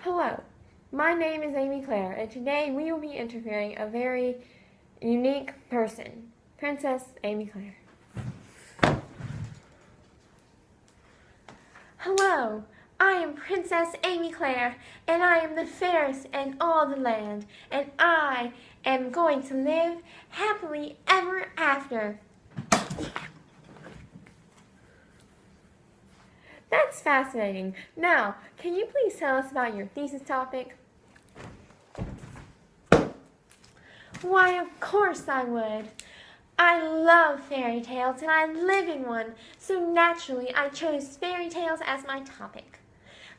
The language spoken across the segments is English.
Hello, my name is Amy Claire, and today we will be interviewing a very unique person, Princess Amy Claire. Hello, I am Princess Amy Claire, and I am the fairest in all the land, and I am going to live happily ever after. That's fascinating. Now, can you please tell us about your thesis topic? Why, of course I would. I love fairy tales and I live in one, so naturally I chose fairy tales as my topic.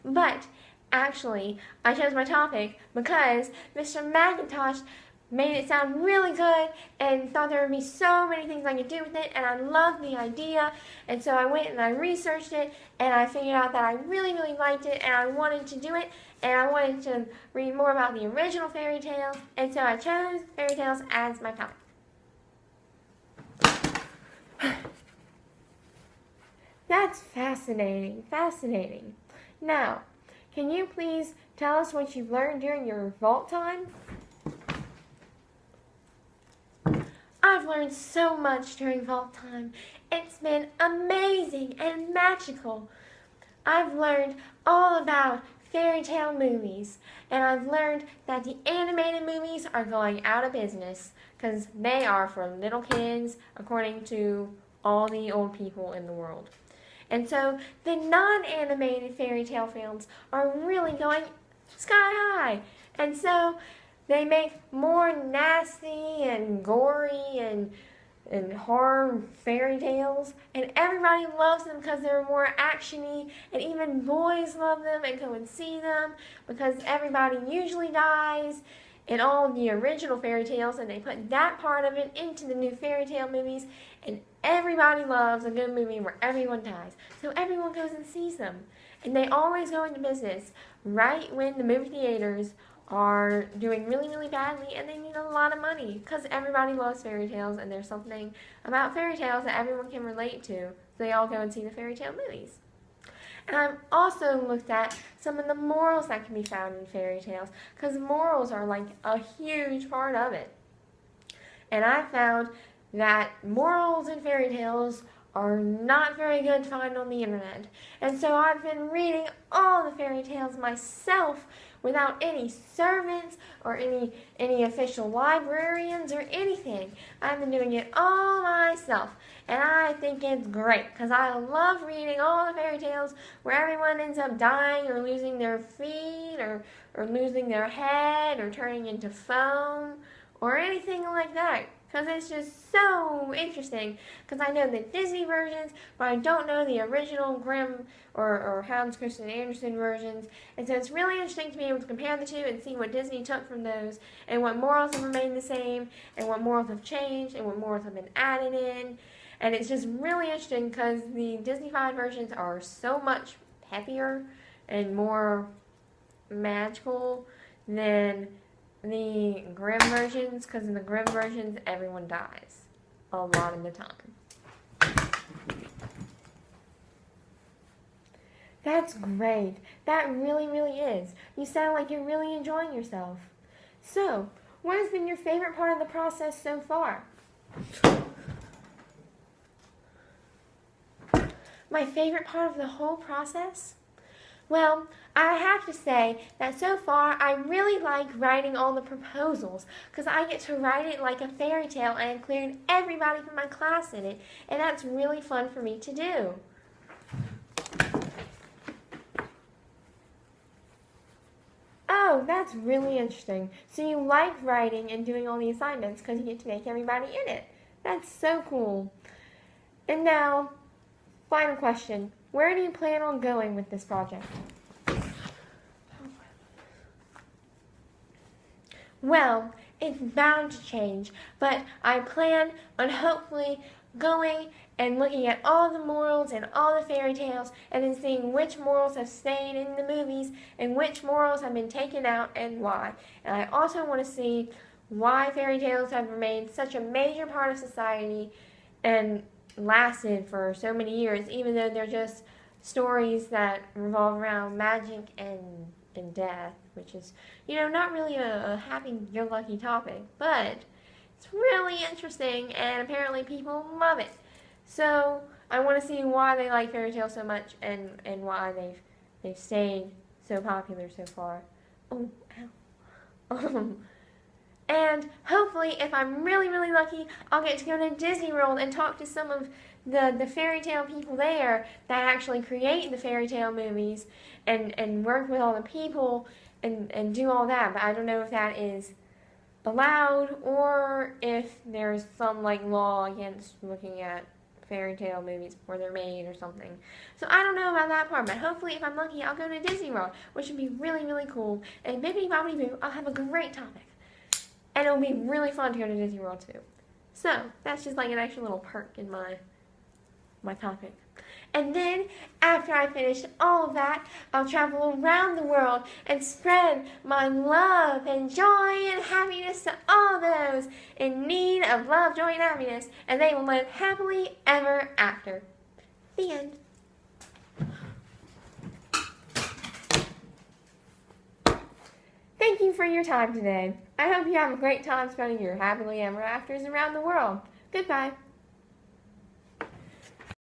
But actually, I chose my topic because Mr. McIntosh made it sound really good and thought there would be so many things I could do with it, and I loved the idea, and so I went and I researched it and I figured out that I really liked it and I wanted to do it, and I wanted to read more about the original fairy tales, and so I chose fairy tales as my topic. That's fascinating. Now, can you please tell us what you've learned during your vault time? I've learned so much during vault time. It's been amazing and magical. I've learned all about fairy tale movies, and I've learned that the animated movies are going out of business because they are for little kids, according to all the old people in the world. And so the non-animated fairy tale films are really going sky high. And so they make more nasty and gory and horror fairy tales, and everybody loves them because they're more actiony, and even boys love them and go and see them because everybody usually dies in all the original fairy tales, and they put that part of it into the new fairy tale movies, and everybody loves a good movie where everyone dies, so everyone goes and sees them. And they always go into business right when the movie theaters are doing really badly and they need a lot of money because everybody loves fairy tales, and there's something about fairy tales that everyone can relate to, so they all go and see the fairy tale movies. And I've also looked at some of the morals that can be found in fairy tales, because morals are like a huge part of it. And I found that morals in fairy tales are not very good to find on the internet. And so I've been reading all the fairy tales myself without any servants or any official librarians or anything. I've been doing it all myself, and I think it's great because I love reading all the fairy tales where everyone ends up dying or losing their feet or losing their head or turning into foam or anything like that. Because it's just so interesting. Because I know the Disney versions, but I don't know the original Grimm or Hans Christian Andersen versions. And so it's really interesting to be able to compare the two and see what Disney took from those, and what morals have remained the same, and what morals have changed, and what morals have been added in. And it's just really interesting because the Disney-fied versions are so much peppier and more magical than the Grimm versions, because in the Grimm versions, everyone dies a lot of the time. That's great. That really is. You sound like you're really enjoying yourself. So, what has been your favorite part of the process so far? My favorite part of the whole process? Well, I have to say that so far I really like writing all the proposals because I get to write it like a fairy tale and include everybody from my class in it, and that's really fun for me to do. Oh, that's really interesting. So you like writing and doing all the assignments because you get to make everybody in it. That's so cool. And now, final question. Where do you plan on going with this project? Well, it's bound to change, but I plan on hopefully going and looking at all the morals and all the fairy tales, and then seeing which morals have stayed in the movies and which morals have been taken out and why. And I also want to see why fairy tales have remained such a major part of society and lasted for so many years, even though they're just stories that revolve around magic and death, which is, not really a happy-go-lucky topic, but it's really interesting, and apparently people love it. So I want to see why they like fairy tales so much, and why they've stayed so popular so far. Oh, ow. And hopefully, if I'm really, really lucky, I'll get to go to Disney World and talk to some of the fairy tale people there that actually create the fairy tale movies and work with all the people and do all that. But I don't know if that is allowed or if there's some law against looking at fairy tale movies before they're made or something. So I don't know about that part, but hopefully if I'm lucky, I'll go to Disney World, which would be really, really cool. And bippity boppity boo, I'll have a great topic. And it'll be really fun to go to Disney World too. So that's just an extra little perk in my topic. And then, after I finish all of that, I'll travel around the world and spread my love and joy and happiness to all those in need of love, joy, and happiness, and they will live happily ever after. The end. Thank you for your time today. I hope you have a great time spending your happily ever afters around the world. Goodbye.